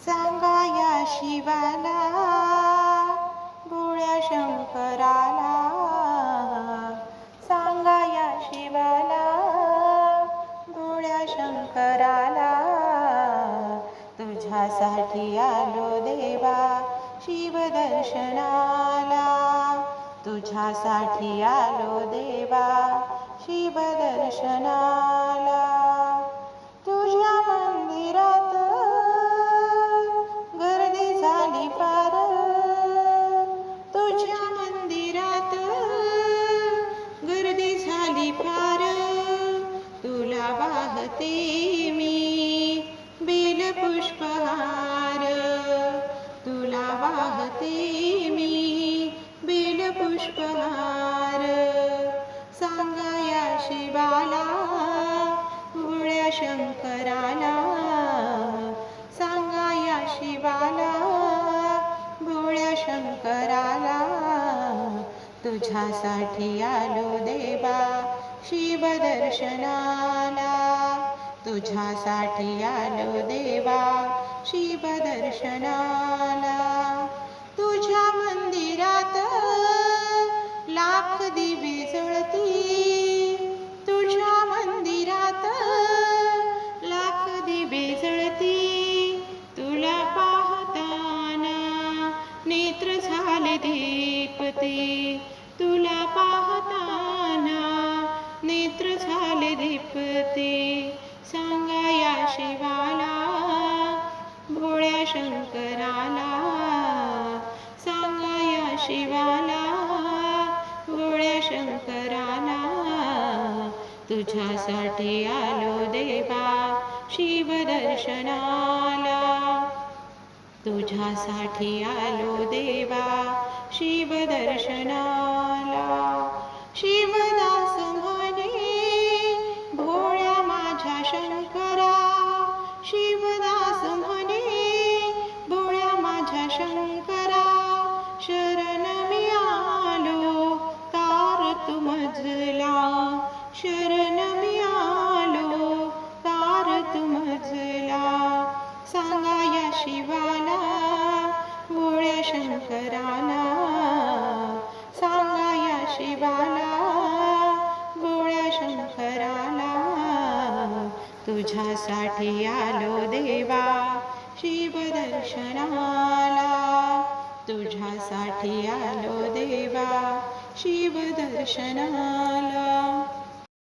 सांगा या शिवाला, भोळ्या शंकराला. सांगा या शिवाला, भोळ्या शंकराला. तुझ्यासाठी आलो देवा शिवदर्शनाला. तुझ्यासाठी आलो देवा शिवदर्शनाला. तुझ्या मंदिरात गर्दी झाली फार. तुझ्या मंदिरात गर्दी झाली फार. तुला वाहते मी बेलपुष्पहार. तुला वाहते मी बेलपुष्पहार. सांगा या शिवाला, भोळ्या शंकराला. सांगा या शिवाला, भोळ्या शंकराला. तुझ्यासाठी आलो देवा शिवदर्शनाला. तुझ्यासाठी आलो देवा शिवदर्शनाला. तुझ्या मंदिरात लाख दिवे जळती. तुझ्या मंदिरात लाख दिवे जळती. तुला पाहताना नेत्र झाले दीप्ती. तुला पाहताना नेत्र झाले दीप्ती. सांगा या शिवाला, भोळ्या शंकराला. सांगा या शिवाला, भोळ्या शंकराला. तुझ्यासाठी आलो देवा शिवदर्शनाला. तुझ्यासाठी आलो देवा शिवदर्शनाला. शिवदास म्हणे भोळ्या माझ्या शंकरा. शिवदास म्हणे भोळ्या माझ्या शंकरा. शरण मी आलो तार तुमजला. शरण मी आलो तार तुमजला. सांगा या शिवाला, भोळ्या शंकराला. सांगा या शिवाला, भोळ्या शंकराला. तुझ्यासाठी आलो देवा शिवदर्शनाला. तुझ्यासाठी आलो देवा शिवदर्शनाला.